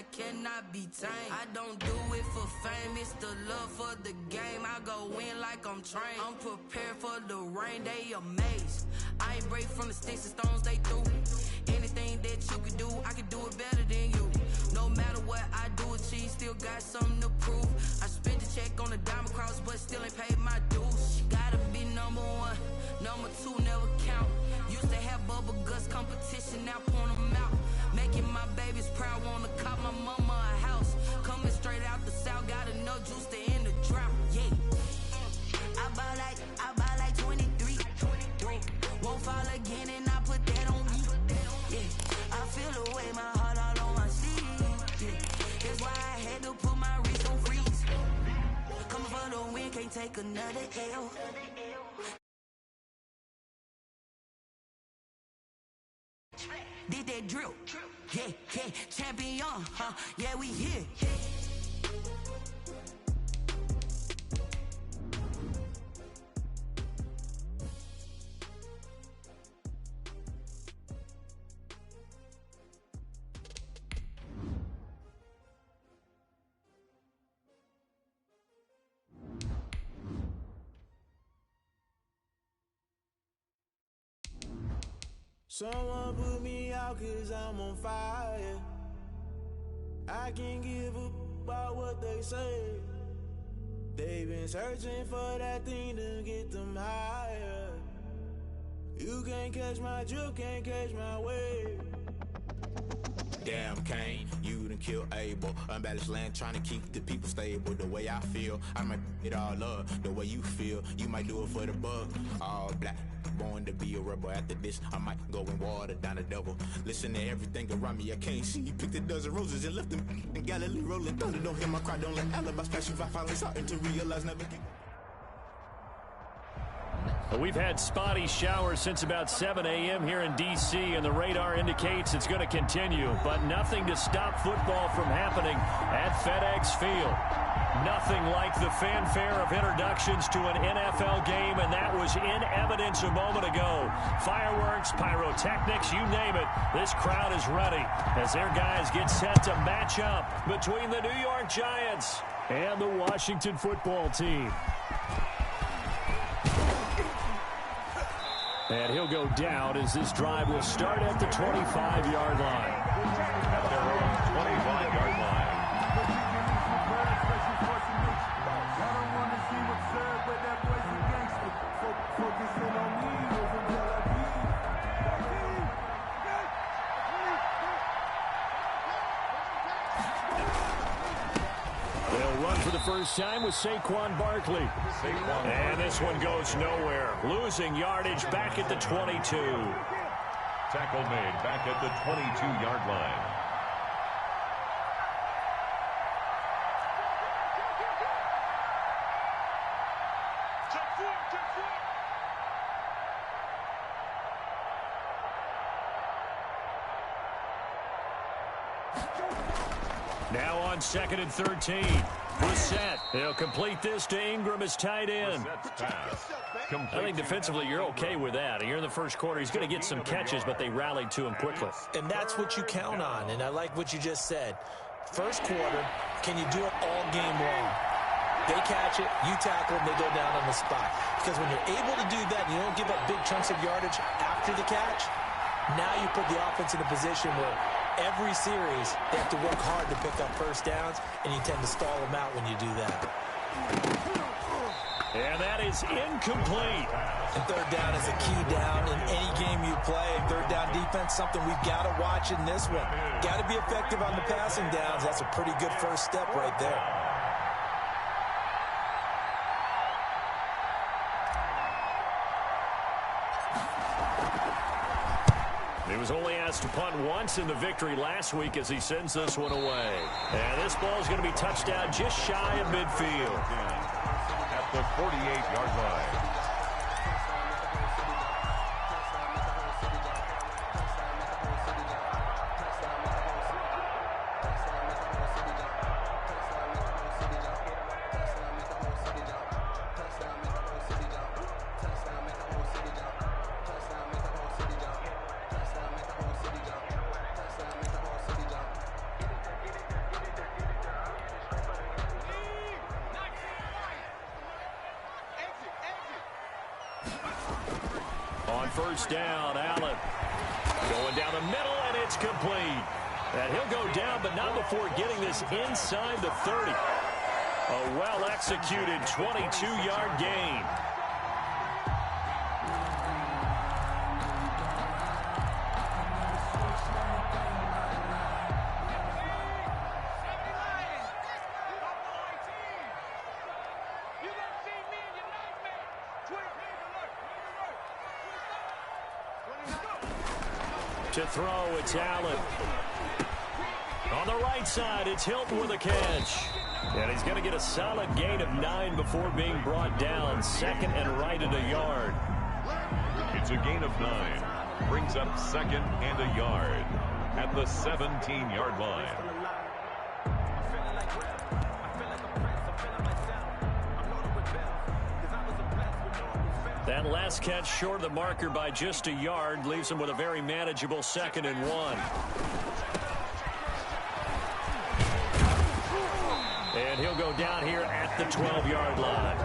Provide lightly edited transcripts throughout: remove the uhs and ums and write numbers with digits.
I cannot be tamed. I don't do it for fame, it's the love for the game. I go in like I'm trained. I'm prepared for the rain, they amazed. I ain't break from the sticks and stones they threw. Anything that you can do, I can do it better than you. No matter what I do achieve, still got something to prove. I spent the check on the diamond cross, but still ain't paid my dues. Gotta be number one, number two never count. Used to have bubble guts competition, now point them out. Making my babies proud, wanna cop my mama a house. Coming straight out the south, got enough juice to end the drought. Yeah, I buy like 23. Won't fall again, and I put that on me. Yeah, I feel the way, my heart all on my sleeve. Yeah, that's why I had to put my wrist on freeze. Coming for the win, can't take another L. Did that drill, yeah, champion, yeah, we here. Someone put me out 'cause I'm on fire. I can't give up about what they say. They've been searching for that thing to get them higher. You can't catch my drift, can't catch my wave. Damn Kane, you done killed Abel. Unbalanced land trying to keep the people stable. The way I feel, I might it all up. The way you feel, you might do it for the bug. All black, born to be a rebel. After this, I might go and water down the devil. Listen to everything around me, I can't see. Picked a dozen roses and left them in Galilee rolling thunder. Don't hear my cry, don't let alibis pass you. I finally starting to realize never get. We've had spotty showers since about 7 a.m. here in D.C., and the radar indicates it's going to continue, but nothing to stop football from happening at FedEx Field. Nothing like the fanfare of introductions to an NFL game, and that was in evidence a moment ago. Fireworks, pyrotechnics, you name it. This crowd is ready as their guys get set to match up between the New York Giants and the Washington football team. And he'll go down as this drive will start at the 25-yard line. At their own 25-yard line. They'll run for the first time with Saquon Barkley. And this one goes nowhere. Losing yardage back at the 22. Tackle made back at the 22-yard line. Now on 2nd and 13. Brissett. He'll complete this to Ingram as tight end. I think defensively you're okay with that. Here in the first quarter, he's going to get some catches, but they rallied to him quickly. And that's what you count on, and I like what you just said. First quarter, can you do it all game long? They catch it, you tackle them, they go down on the spot. Because when you're able to do that and you don't give up big chunks of yardage after the catch, now you put the offense in a position where every series they have to work hard to pick up first downs, and you tend to stall them out when you do that. And that is incomplete. And third down is a key down in any game you play. And third down defense, something we've got to watch in this one. Got to be effective on the passing downs. That's a pretty good first step right there. He was only asked to punt once in the victory last week as he sends this one away. And this ball is going to be touchdown just shy of midfield. At the 48-yard line. first down. Allen going down the middle, and it's complete. And he'll go down, but not before getting this inside the 30. A well-executed 22-yard gain. To throw, it's Allen. On the right side, it's Hilton with a catch. And he's going to get a solid gain of 9 before being brought down. Second and right at a yard. It's a gain of 9. Brings up second and a yard at the 17-yard line. That last catch short of the marker by just a yard leaves him with a very manageable 2nd and 1. And he'll go down here at the 12-yard line.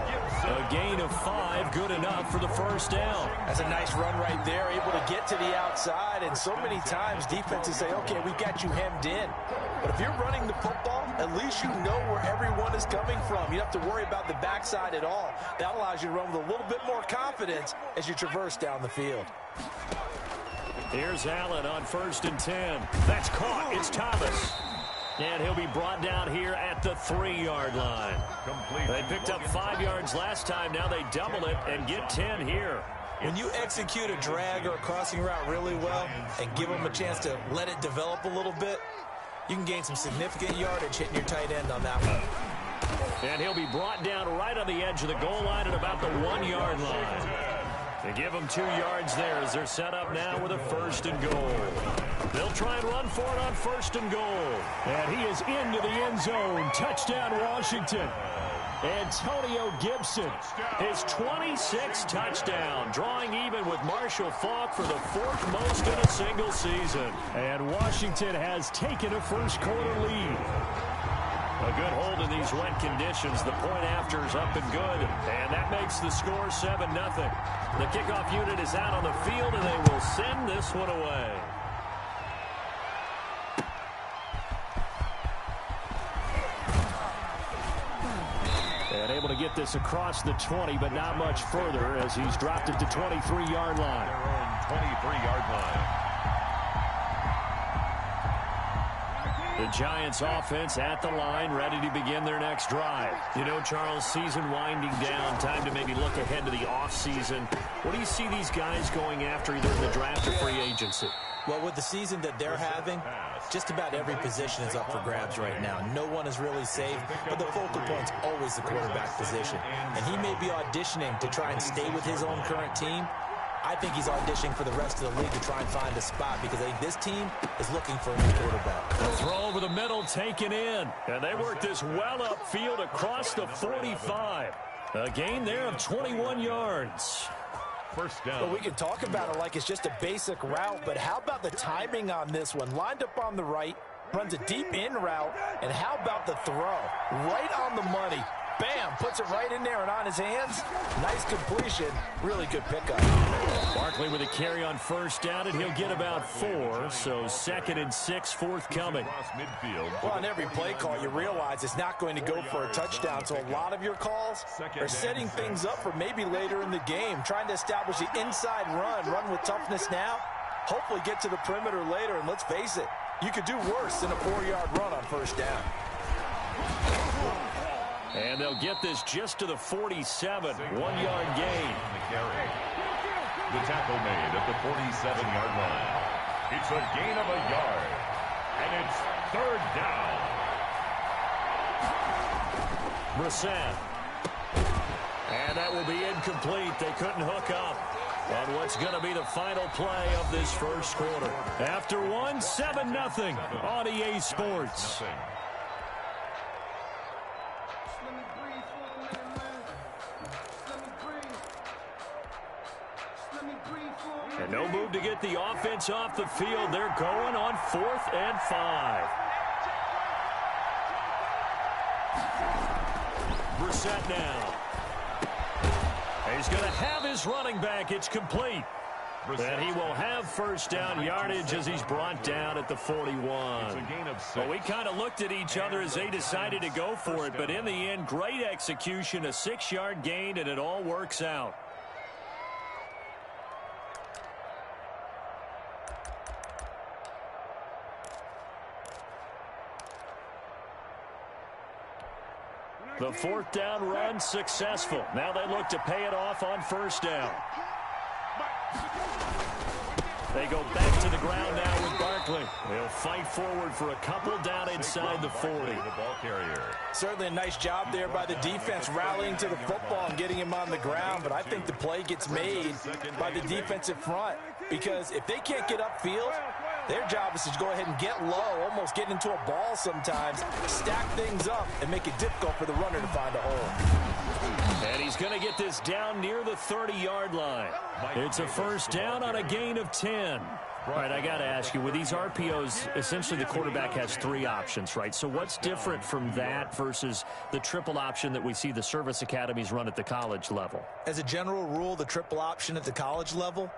A gain of 5, good enough for the first down. That's a nice run right there, able to get to the outside. And so many times defenses say, okay, we've got you hemmed in. But if you're running the football, at least you know where everyone is coming from. You don't have to worry about the backside at all. That allows you to run with a little bit more confidence as you traverse down the field. Here's Allen on 1st and 10. That's caught. It's Thomas. And he'll be brought down here at the 3-yard line. They picked up 5 yards last time. Now they double it and get 10 here. When you execute a drag or a crossing route really well and give them a chance to let it develop a little bit, you can gain some significant yardage hitting your tight end on that one. And he'll be brought down right on the edge of the goal line at about the 1-yard line. They give him 2 yards there as they're set up now with a 1st and goal. They'll try and run for it on 1st and goal. And he is into the end zone. Touchdown, Washington. Antonio Gibson, his 26th touchdown, drawing even with Marshall Faulk for the 4th most in a single season. And Washington has taken a first-quarter lead. A good hold in these wet conditions. The point after is up and good. And that makes the score 7-0. The kickoff unit is out on the field, and they will send this one away. And able to get this across the 20, but not much further as he's dropped it to 23-yard line. Their own 23-yard line. The Giants offense at the line, ready to begin their next drive. You know, Charles, season winding down, time to maybe look ahead to the offseason. What do you see these guys going after either in the draft or free agency? Well, with the season that they're having, just about every position is up for grabs right now. No one is really safe, but the focal point's always the quarterback position. And he may be auditioning to try and stay with his own current team. I think he's auditioning for the rest of the league to try and find a spot because I think this team is looking for a new quarterback. The throw over the middle taken in. And they work this well upfield across the 45. A gain there of 21 yards. First down. Well, we can talk about it like it's just a basic route, but how about the timing on this one? Lined up on the right, runs a deep in route, and how about the throw? Right on the money. Bam, puts it right in there and on his hands. Nice completion. Really good pickup. Barkley with a carry on 1st down, and he'll get about 4. So 2nd and 6 forthcoming. Well, on every play call, you realize it's not going to go for a touchdown. So a lot of your calls are setting things up for maybe later in the game, trying to establish the inside run with toughness now, hopefully get to the perimeter later. And let's face it, you could do worse than a 4-yard run on 1st down. And they'll get this just to the 47, 1-yard gain. The tackle made at the 47-yard line. It's a gain of a yard, and it's 3rd down. Brissett. And that will be incomplete. They couldn't hook up on what's going to be the final play of this first quarter. After one, 7-0 on EA Sports. And no move to get the offense off the field. They're going on 4th and 5. Brissett now. He's going to have his running back. It's complete. And he will have first down yardage as he's brought down at the 41. It's a gain of 6. Well, we kind of looked at each other as they decided to go for it, but in the end, great execution, a 6-yard gain, and it all works out. The 4th down run successful. Now they look to pay it off on first down. They go back to the ground now with Barkley. They'll fight forward for a couple down inside the 40. The ball carrier. Certainly a nice job there by the defense rallying to the football and getting him on the ground, but I think the play gets made by the defensive front because if they can't get upfield, their job is to go ahead and get low, almost get into a ball sometimes, stack things up, and make it difficult for the runner to find a hole. And he's going to get this down near the 30-yard line. It's a first down on a gain of 10. All right, I got to ask you, with these RPOs, essentially the quarterback has 3 options, right? So what's different from that versus the triple option that we see the service academies run at the college level? As a general rule, the triple option at the college level,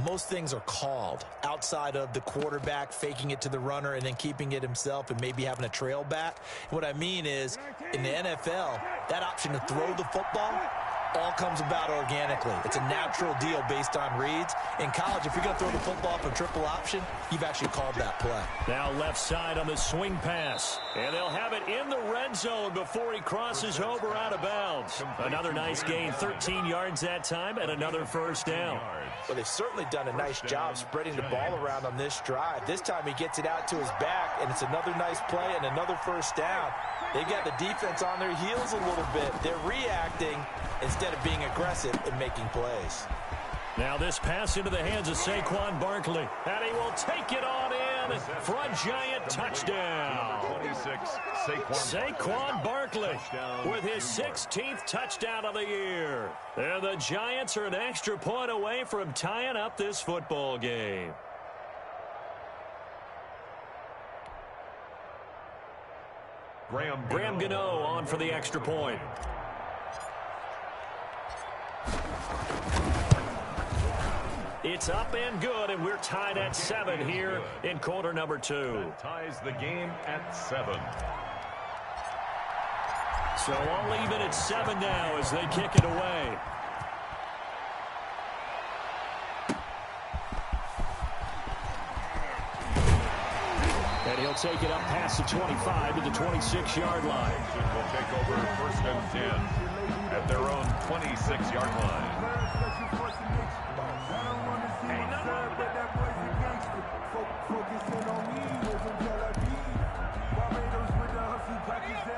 most things are called outside of the quarterback faking it to the runner and then keeping it himself and maybe having a trail back. What I mean is, in the NFL, that option to throw the football all comes about organically. It's a natural deal based on reads. In college, if you're going to throw the football from triple option, you've actually called that play. Now left side on the swing pass. And they'll have it in the red zone before he crosses over out of bounds. Another nice gain, 13 yards that time, and another first down. Well, they've certainly done a nice job spreading the ball around on this drive. This time he gets it out to his back, and it's another nice play and another first down. They've got the defense on their heels a little bit. They're reacting instead of being aggressive and making plays. Now this pass into the hands of Saquon Barkley. And he will take it on in for a giant touchdown. 26, Saquon Barkley with his 16th touchdown of the year. And the Giants are an extra point away from tying up this football game. Graham Gano on for the extra point. It's up and good, and we're tied at 7 here in quarter number 2. That ties the game at 7. So all even at 7 now as they kick it away. And he'll take it up past the 25 to the 26-yard line. Will take over 1st and 10 at their own 26-yard line.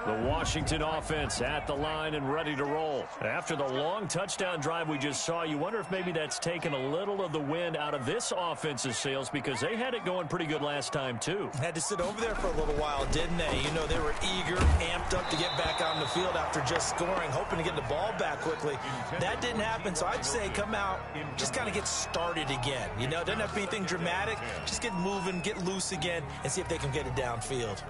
The Washington offense at the line and ready to roll. After the long touchdown drive we just saw, you wonder if maybe that's taken a little of the wind out of this offense's sails because they had it going pretty good last time too. Had to sit over there for a little while, didn't they? You know, they were eager, amped up to get back on the field after just scoring, hoping to get the ball back quickly. That didn't happen, so I'd say come out, just kind of get started again. You know, it doesn't have to be anything dramatic. Just get moving, get loose again, and see if they can get it downfield.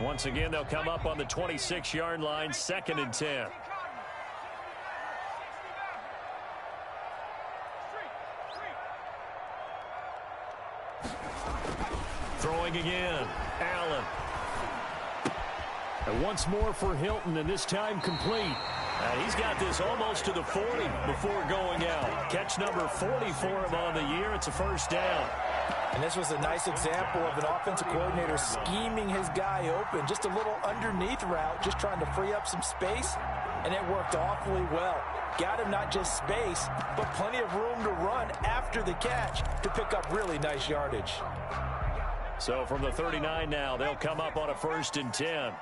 Once again, they'll come up on the 26-yard line, 2nd and 10. Throwing again, Allen. And once more for Hilton, and this time complete. He's got this almost to the 40 before going out. Catch number 40 for him on the year. It's a first down. And this was a nice example of an offensive coordinator scheming his guy open. Just a little underneath route, just trying to free up some space, and it worked awfully well. Got him not just space, but plenty of room to run after the catch to pick up really nice yardage. So from the 39 now, they'll come up on a 1st and 10.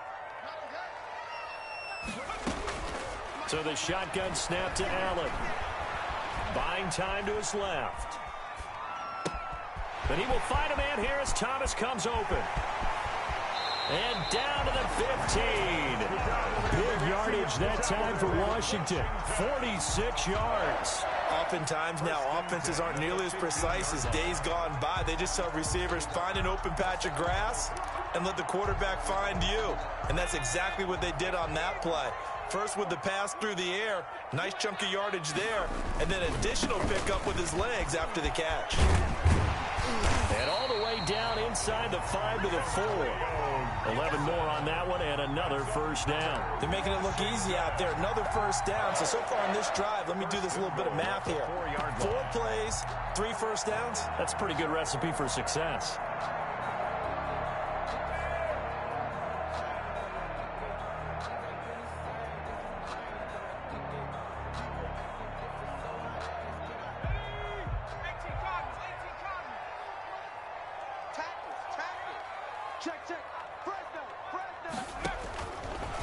So the shotgun snap to Allen. Buying time to his left. But he will find a man here as Thomas comes open. And down to the 15. Big yardage that time for Washington. 46 yards. Oftentimes now, offenses aren't nearly as precise as days gone by. They just tell receivers, find an open patch of grass and let the quarterback find you. And that's exactly what they did on that play. First with the pass through the air, nice chunk of yardage there, and then additional pickup with his legs after the catch. And all the way down inside the 5 to the 4. 11 more on that one and another first down. They're making it look easy out there. Another first down. So far on this drive, let me do this little bit of math here. 4 plays, 3 first downs. That's a pretty good recipe for success.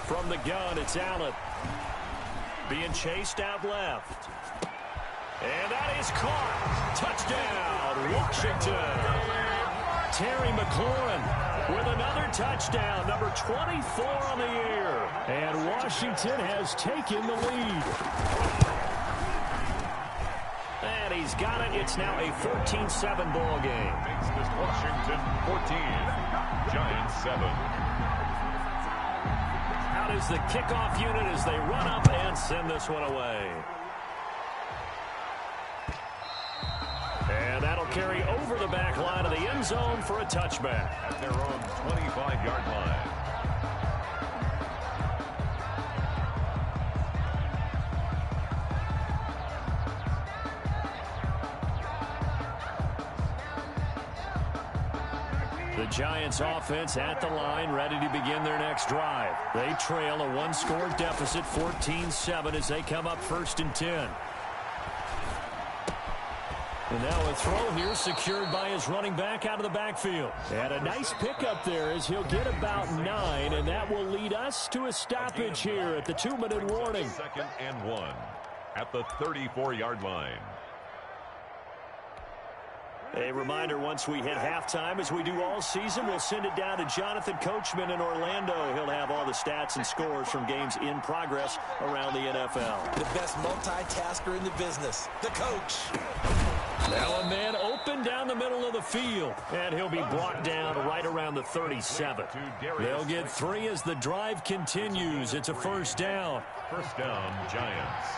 From the gun, it's Allen. Being chased out left. And that is caught. Touchdown, Washington. Terry McLaurin with another touchdown, number 24 on the year. And Washington has taken the lead. And he's got it. It's now a 14-7 ball game. Makes this Washington 14, Giants 7. Out is the kickoff unit as they run up and send this one away. And that'll carry over the back line of the end zone for a touchback. At their own 25-yard line. The Giants offense at the line, ready to begin their next drive. They trail a one-score deficit, 14-7, as they come up 1st and 10. And now a throw here secured by his running back out of the backfield. And a nice pickup there as he'll get about 9, and that will lead us to a stoppage here at the 2-minute warning. 2nd and 1 at the 34-yard line. A reminder, once we hit halftime, as we do all season, we'll send it down to Jonathan Coachman in Orlando. He'll have all the stats and scores from games in progress around the NFL. The best multitasker in the business, the coach. Now a man open down the middle of the field, and he'll be brought down right around the 37. They'll get 3 as the drive continues. It's a first down. First down, Giants.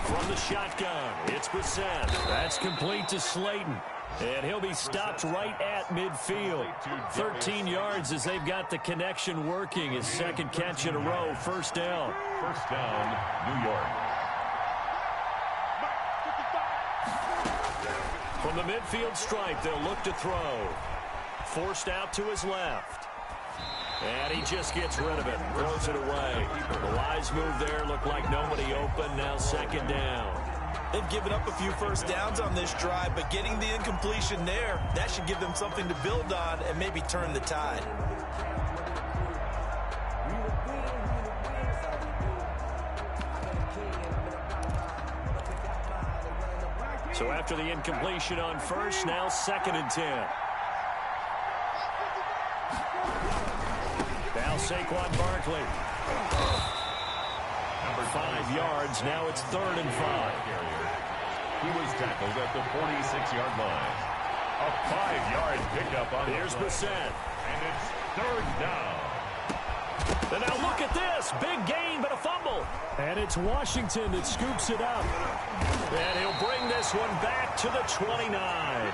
From the shotgun, it's Brissett. That's complete to Slayton. And he'll be stopped right at midfield. 13 yards as they've got the connection working. His second catch in a row, first down. First down, New York. From the midfield stripe, they'll look to throw. Forced out to his left. And he just gets rid of it, throws it away. The wise move there, looked like nobody open, now second down. They've given up a few first downs on this drive, but getting the incompletion there, that should give them something to build on and maybe turn the tide. So after the incompletion on first, now 2nd and 10. Now Saquon Barkley. Number 5 yards. Now it's 3rd and 5. He was tackled at the 46-yard line. A 5-yard pickup on Here's Brissett. And it's 3rd down. And now look at this. Big gain, but a fumble. And it's Washington that scoops it up. And he'll bring this one back to the 29.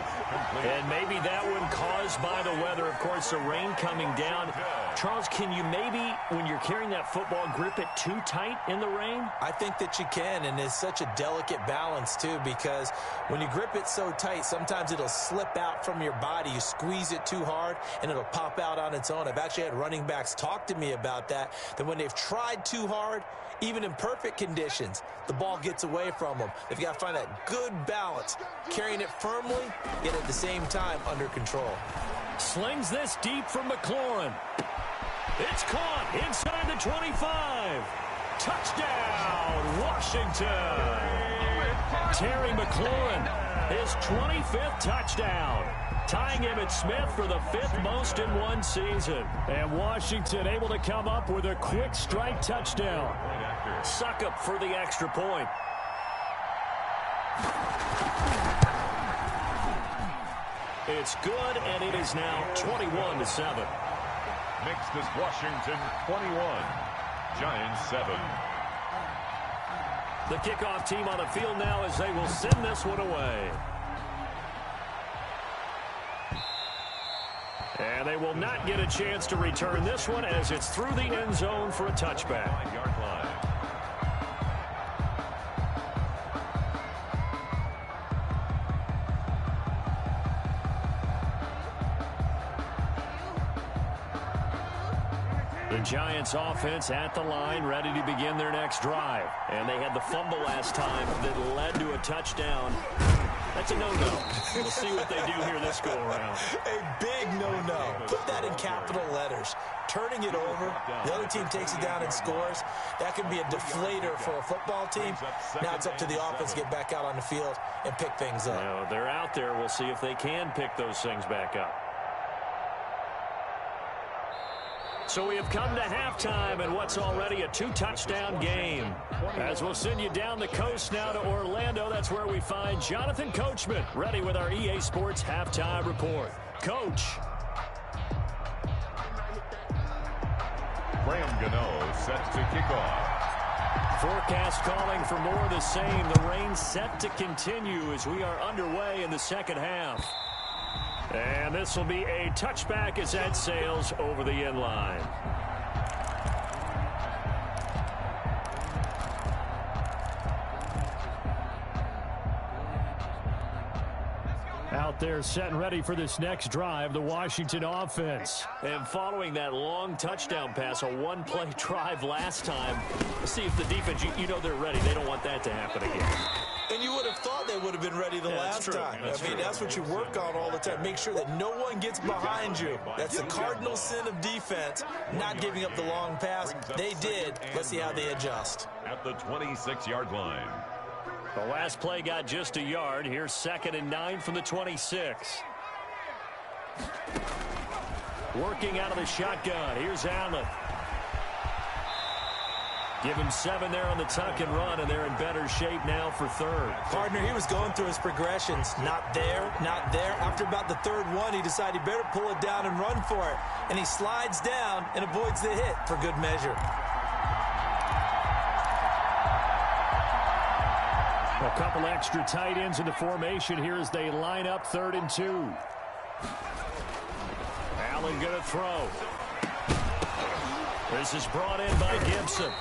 And maybe that one caused by the weather. Of course, the rain coming down. Charles, can you maybe, when you're carrying that football, grip it too tight in the rain? I think that you can, and it's such a delicate balance, too, because when you grip it so tight, sometimes it'll slip out from your body. You squeeze it too hard, and it'll pop out on its own. I've actually had running backs talk to me about that when they've tried too hard, even in perfect conditions, the ball gets away from them. They've got to find that good balance, carrying it firmly, yet at the same time under control. Slings this deep from McLaurin. It's caught inside the 25. Touchdown, Washington. Terry McLaurin, his 25th touchdown, tying Emmitt Smith for the 5th most in one season. And Washington able to come up with a quick strike touchdown. Suckup for the extra point. It's good, and it is now 21-7. Next is Washington 21, Giants 7. The kickoff team on the field now as they will send this one away. And they will not get a chance to return this one as it's through the end zone for a touchback. 5-yard line. The Giants offense at the line, ready to begin their next drive. And they had the fumble last time that led to a touchdown. That's a no-no. We'll see what they do here this go-around. A big no-no. Put that in capital letters. Turning it over, the other team takes it down and scores. That could be a deflator for a football team. Now it's up to the offense to get back out on the field and pick things up. Now, they're out there. We'll see if they can pick those things back up. So we have come to halftime in what's already a 2-touchdown game. As we'll send you down the coast now to Orlando, that's where we find Jonathan Coachman, ready with our EA Sports Halftime Report. Coach. Graham Gano set to kick off. Forecast calling for more of the same. The rain set to continue as we are underway in the second half. And this will be a touchback as that sails over the end line. Out there set and ready for this next drive, the Washington offense. And following that long touchdown pass, a one-play drive last time, let's see if the defense, you know they're ready. They don't want that to happen again. And you would have thought they would have been ready the last time. That's what you work on all the time. Make sure that no one gets behind you. That's the cardinal sin of defense, not giving up the long pass. They did. Let's see how they adjust. At the 26-yard line. The last play got just a yard. Here's 2nd and 9 from the 26. Working out of the shotgun. Here's Allen. Give him 7 there on the tuck and run, and they're in better shape now for 3rd. Partner, he was going through his progressions. Not there, not there. After about the 3rd one, he decided he better pull it down and run for it. And he slides down and avoids the hit for good measure. A couple extra tight ends in the formation here as they line up 3rd and 2. Allen going to throw. This is brought in by Gibson.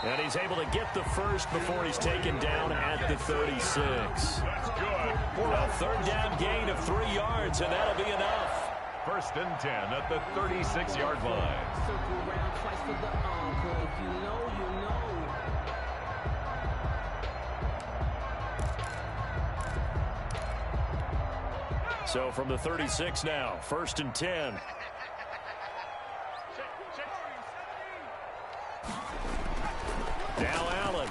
And he's able to get the first before he's taken down at the 36. That's good. A 3rd down gain of 3 yards, and that'll be enough. 1st and 10 at the 36-yard line. Circle around twice for the encore. If you know, you know. So from the 36 now, 1st and 10. Now Allen.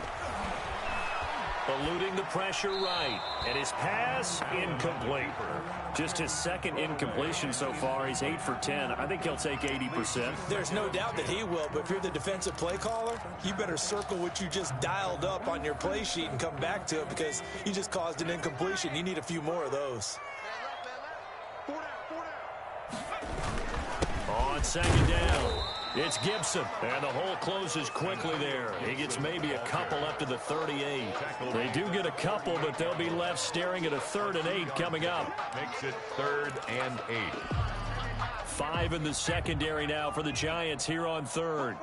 Eluding the pressure right. And his pass incomplete. Just his 2nd incompletion so far. He's 8 for 10. I think he'll take 80%. There's no doubt that he will, but if you're the defensive play caller, you better circle what you just dialed up on your play sheet and come back to it because you just caused an incompletion. You need a few more of those. On 2nd down, it's Gibson. And the hole closes quickly there. He gets maybe a couple up to the 38. They do get a couple, but they'll be left staring at a 3rd and 8 coming up. Makes it 3rd and 8. 5 in the secondary now for the Giants here on 3rd.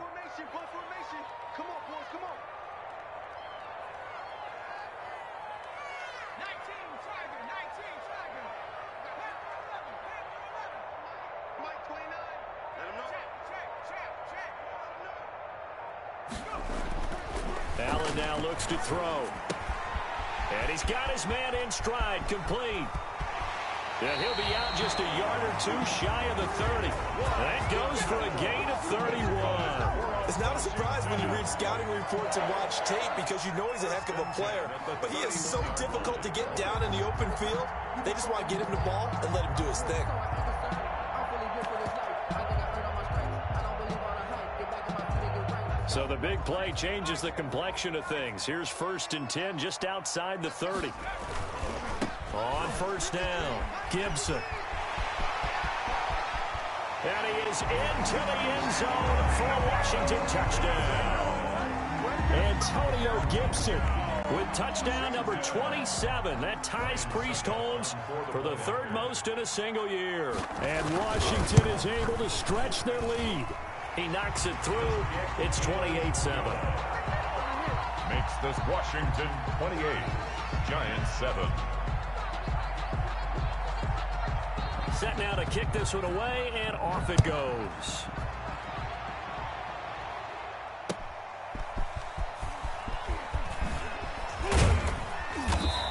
Allen now looks to throw. And he's got his man in stride, complete. Yeah, he'll be out just a yard or two shy of the 30. That goes for a gain of 31. It's not a surprise when you read scouting reports and watch tape because you know he's a heck of a player. But he is so difficult to get down in the open field. They just want to get him the ball and let him do his thing. So the big play changes the complexion of things. Here's 1st and 10 just outside the 30. On first down, Gibson. And he is into the end zone for a Washington touchdown. Antonio Gibson with touchdown number 27. That ties Priest Holmes for the 3rd most in a single year. And Washington is able to stretch their lead. He knocks it through. It's 28-7. Makes this Washington 28, Giants 7. Set now to kick this one away, and off it goes.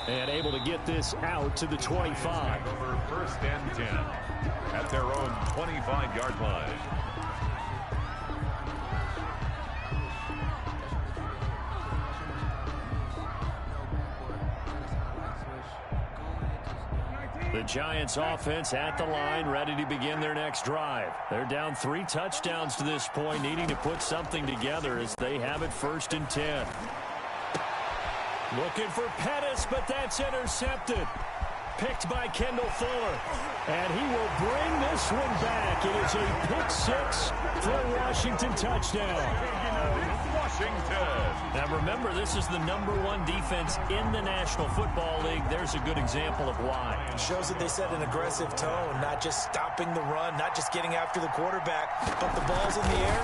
And able to get this out to the 25. Over 1st and 10 at their own 25-yard line. The Giants offense at the line, ready to begin their next drive. They're down 3 touchdowns to this point, needing to put something together as they have it 1st and 10. Looking for Pettis, but that's intercepted. Picked by Kendall Fuller. And he will bring this one back. It is a pick 6 for a Washington touchdown. Washington. Now remember, this is the #1 defense in the National Football League. There's a good example of why. It shows that they set an aggressive tone, not just stopping the run, not just getting after the quarterback, but the ball's in the air.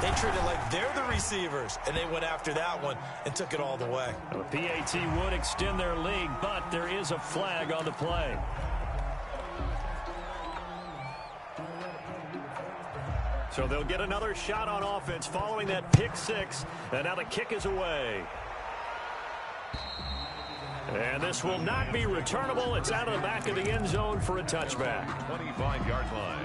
They treat it like they're the receivers, and they went after that one and took it all the way. The PAT would extend their lead, but there is a flag on the play. So they'll get another shot on offense following that pick 6, and now the kick is away. And this will not be returnable. It's out of the back of the end zone for a touchback. 25-yard line.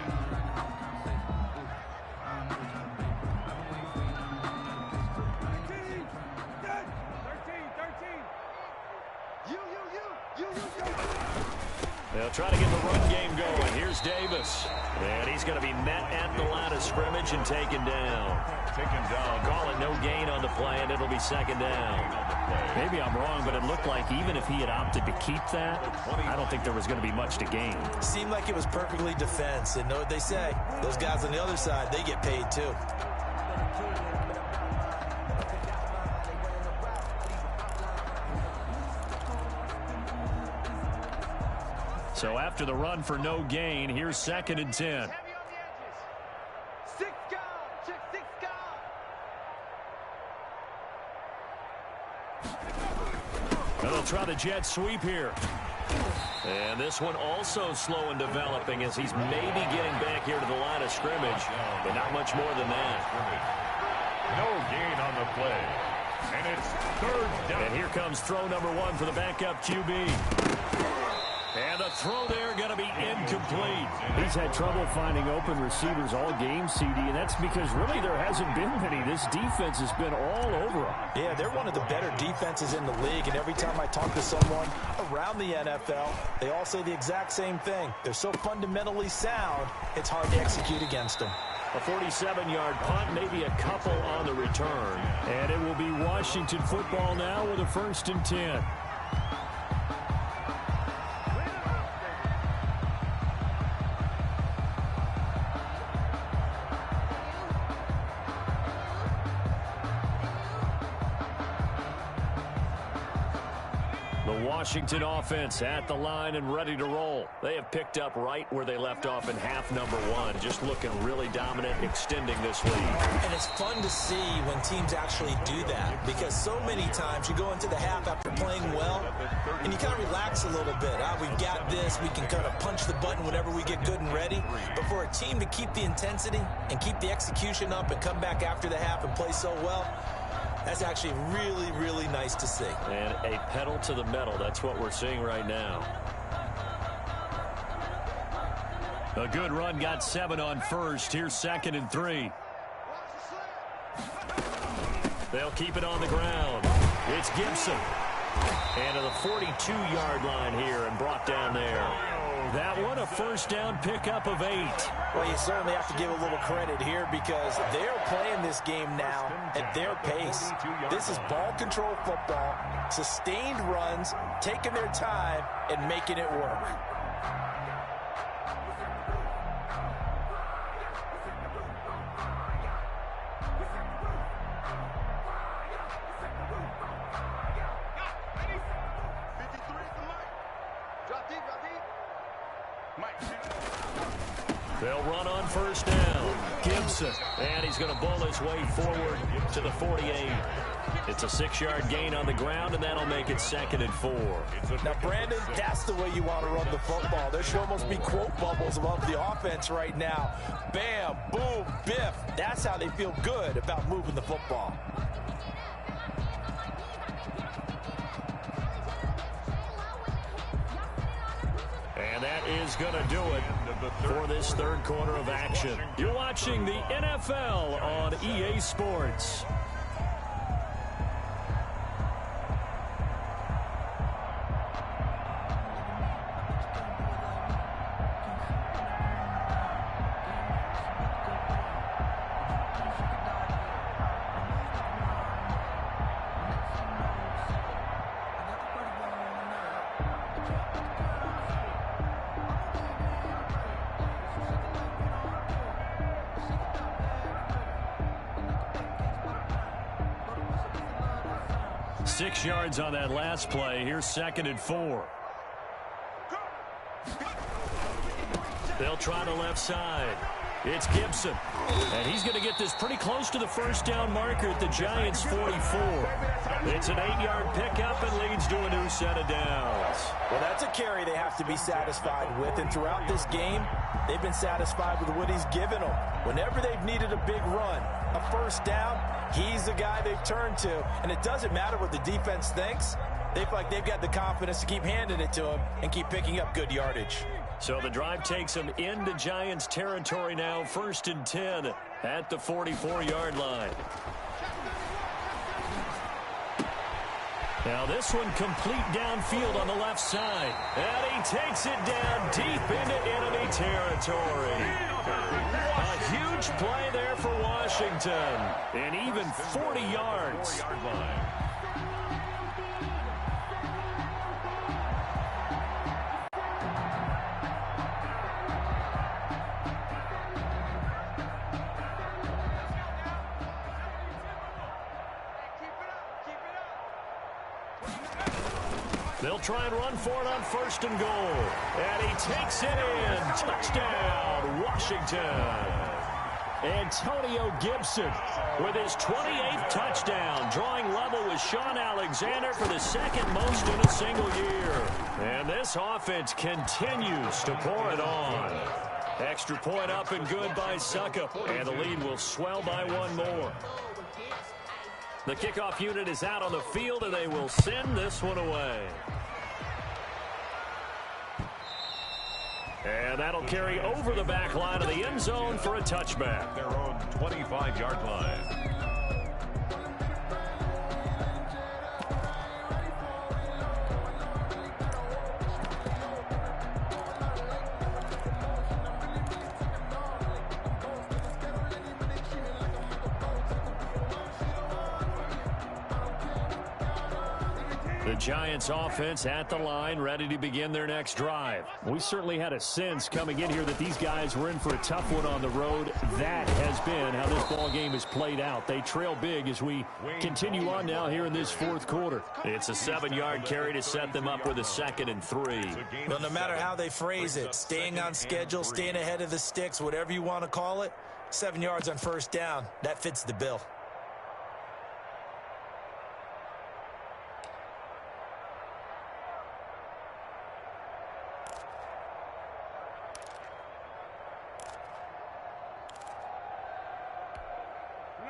They'll try to get the run game going. Here's Davis. And he's going to be met at the line of scrimmage and taken down. Call it no gain on the play, and it'll be 2nd down. Maybe I'm wrong, but it looked like even if he had opted to keep that, I don't think there was going to be much to gain. Seemed like it was perfectly defense. And know what they say? Those guys on the other side, they get paid too. So after the run for no gain, here's 2nd and 10. They'll try the jet sweep here. And this one also slow in developing as he's maybe getting back here to the line of scrimmage, but not much more than that. No gain on the play. And it's 3rd down. And here comes throw number 1 for the backup QB. And the throw there going to be incomplete. He's had trouble finding open receivers all game, CD, and that's because really there hasn't been many. This defense has been all over them. Yeah, they're one of the better defenses in the league, and every time I talk to someone around the NFL, they all say the exact same thing. They're so fundamentally sound, it's hard to execute against them. A 47-yard punt, maybe a couple on the return. And it will be Washington football now with a 1st and 10. Washington offense at the line and ready to roll. They have picked up right where they left off in half number 1. Just looking really dominant, extending this lead. And it's fun to see when teams actually do that, because so many times you go into the half after playing well and you kind of relax a little bit. We've got this. We can kind of punch the button whenever we get good and ready. But for a team to keep the intensity and keep the execution up and come back after the half and play so well, that's actually really, really nice to see. And a pedal to the metal. That's what we're seeing right now. A good run got 7 on first. Here's 2nd and 3. They'll keep it on the ground. It's Gibson. And to the 42-yard line here and brought down there. That one a first down pickup of 8. Well, you certainly have to give a little credit here because they're playing this game now at their pace. This is ball control football, sustained runs, taking their time and making it work. They'll run on first down. Gibson. And he's going to bowl his way forward to the 48. It's a 6-yard gain on the ground, and that'll make it 2nd and 4. Now, Brandon, that's the way you want to run the football. There should almost be quote bubbles above the offense right now. Bam, boom, biff. That's how they feel good about moving the football. And that is going to do it for this third quarter of action. You're watching the NFL on EA Sports. Six yards on that last play. Here's 2nd and 4. They'll try the left side. It's Gibson. And he's going to get this pretty close to the first down marker at the Giants' 44. It's an 8-yard pickup and leads to a new set of downs. Well, that's a carry they have to be satisfied with. And throughout this game, they've been satisfied with what he's given them. Whenever they've needed a big run, a first down, he's the guy they've turned to. And it doesn't matter what the defense thinks. They feel like they've got the confidence to keep handing it to him and keep picking up good yardage. So the drive takes them into Giants territory now. 1st and 10 at the 44-yard line. Now this one complete downfield on the left side. And he takes it down deep into enemy territory. A huge play there for Washington. And even 40 yards. They'll try and run for it on 1st and goal. And he takes it in. Touchdown, Washington. Antonio Gibson with his 28th touchdown, drawing level with Sean Alexander for the 2nd most in a single year. And this offense continues to pour it on. Extra point up and good by Suckup. And the lead will swell by one more. The kickoff unit is out on the field, and they will send this one away. And that'll carry over the back line of the end zone for a touchback. Their own 25-yard line. The Giants offense at the line, ready to begin their next drive. We certainly had a sense coming in here that these guys were in for a tough one on the road. That has been how this ball game has played out. They trail big as we continue on now here in this 4th quarter. It's a 7-yard carry to set them up with a 2nd and 3. Well, no matter how they phrase it, staying on schedule, staying ahead of the sticks, whatever you want to call it, 7 yards on 1st down, that fits the bill.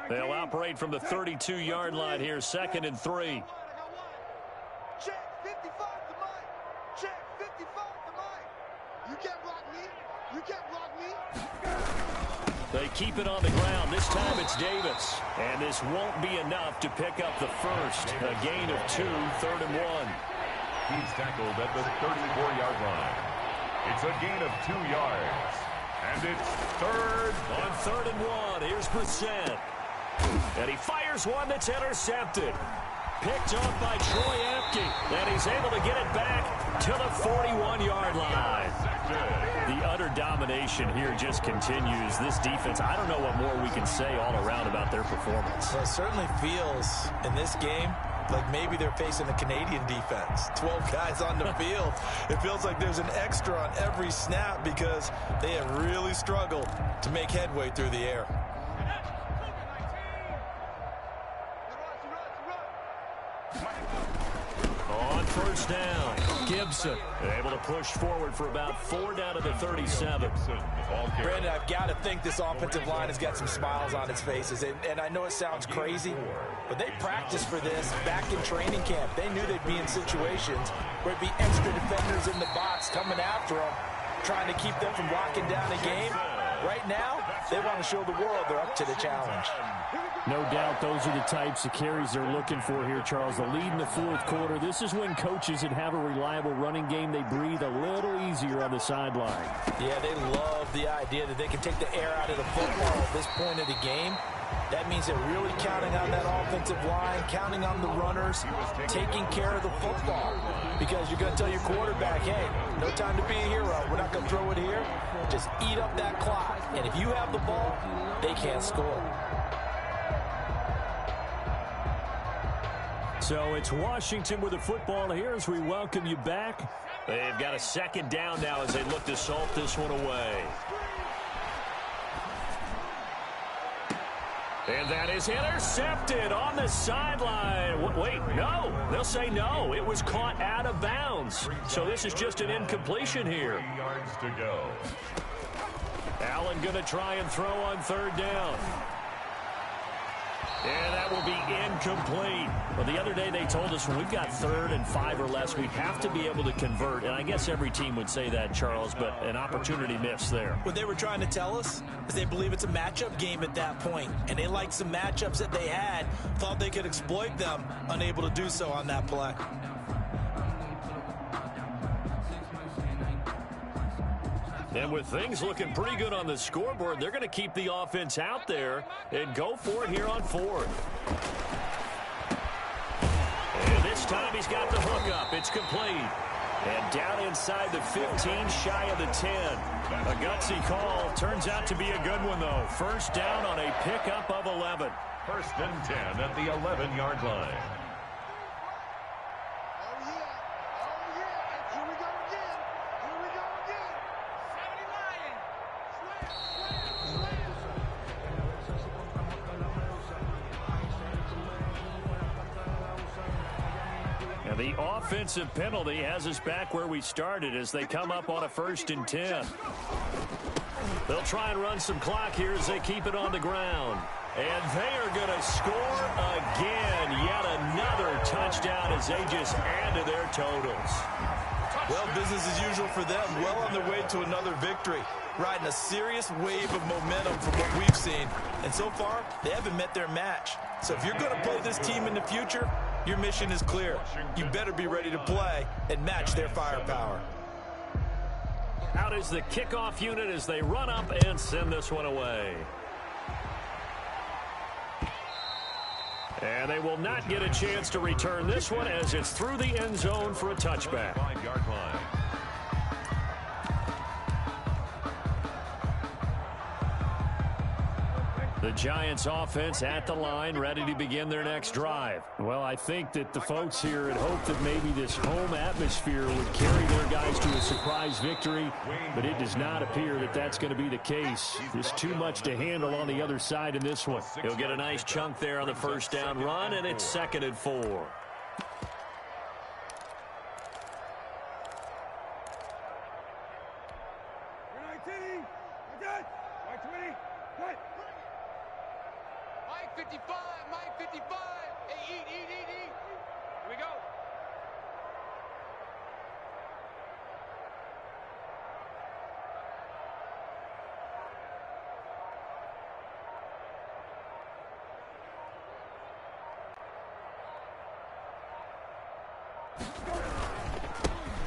They'll operate from the 32-yard line here, 2nd and 3. Check 55 to Mike. Check 55 to Mike. You can't block me. You can't block me. They keep it on the ground. This time it's Davis. And this won't be enough to pick up the first. A gain of 2, 3rd and 1. He's tackled at the 34-yard line. It's a gain of 2 yards. And it's 3rd. On 3rd and 1, here's Brissett. And he fires one that's intercepted. Picked off by Troy Apke. And he's able to get it back to the 41-yard line. The utter domination here just continues. This defense, I don't know what more we can say all around about their performance. Well, it certainly feels in this game like maybe they're facing the Canadian defense. 12 guys on the field. It feels like there's an extra on every snap because they have really struggled to make headway through the air. On first down, Gibson able to push forward for about 4 down to the 37. Brandon, I've got to think this offensive line has got some smiles on its faces. And I know it sounds crazy, but they practiced for this back in training camp. They knew they'd be in situations where it'd be extra defenders in the box coming after them, trying to keep them from locking down a game. Right now, they want to show the world they're up to the challenge. No doubt those are the types of carries they're looking for here, Charles. The lead in the 4th quarter. This is when coaches that have a reliable running game, they breathe a little easier on the sideline. Yeah, they love the idea that they can take the air out of the football at this point of the game. That means they're really counting on that offensive line, counting on the runners, taking care of the football. Because you're going to tell your quarterback, hey, no time to be a hero. We're not going to throw it here. Just eat up that clock. And if you have the ball, they can't score. So it's Washington with the football here as we welcome you back. They've got a 2nd down now as they look to salt this one away. And that is intercepted on the sideline. Wait, no. They'll say no. It was caught out of bounds. So this is just an incompletion here. 3 yards to go. Allen going to try and throw on 3rd down. And that will be incomplete. Well, the other day they told us when we've got 3rd and 5 or less, we have to be able to convert. And I guess every team would say that, Charles, but an opportunity missed there. What they were trying to tell us is they believe it's a matchup game at that point. And they liked some matchups that they had, thought they could exploit them, unable to do so on that play. And with things looking pretty good on the scoreboard, they're going to keep the offense out there and go for it here on 4th. And this time he's got the hook up. It's complete. And down inside the 15, shy of the 10. A gutsy call. Turns out to be a good one, though. 1st down on a pickup of 11. 1st and 10 at the 11-yard line. The offensive penalty has us back where we started as they come up on a 1st and 10. They'll try and run some clock here as they keep it on the ground. And they are going to score again. Yet another touchdown as they just add to their totals. Well, business as usual for them. Well on their way to another victory. Riding a serious wave of momentum from what we've seen. And so far, they haven't met their match. So if you're going to play this team in the future, your mission is clear. You better be ready to play and match their firepower. Out is the kickoff unit as they run up and send this one away. And they will not get a chance to return this one as it's through the end zone for a touchback. 5-yard line. The Giants offense at the line, ready to begin their next drive. Well, I think that the folks here had hoped that maybe this home atmosphere would carry their guys to a surprise victory, but it does not appear that that's going to be the case. There's too much to handle on the other side in this one. He'll get a nice chunk there on the 1st down run, and it's 2nd and 4.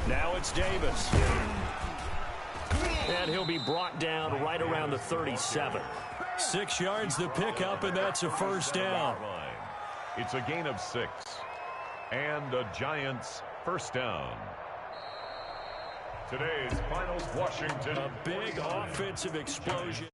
Now it's Davis. And he'll be brought down right around the 37. 6 yards the pickup, and that's a first down. It's a gain of 6. And a Giants first down. Today's finals, Washington. A big offensive explosion.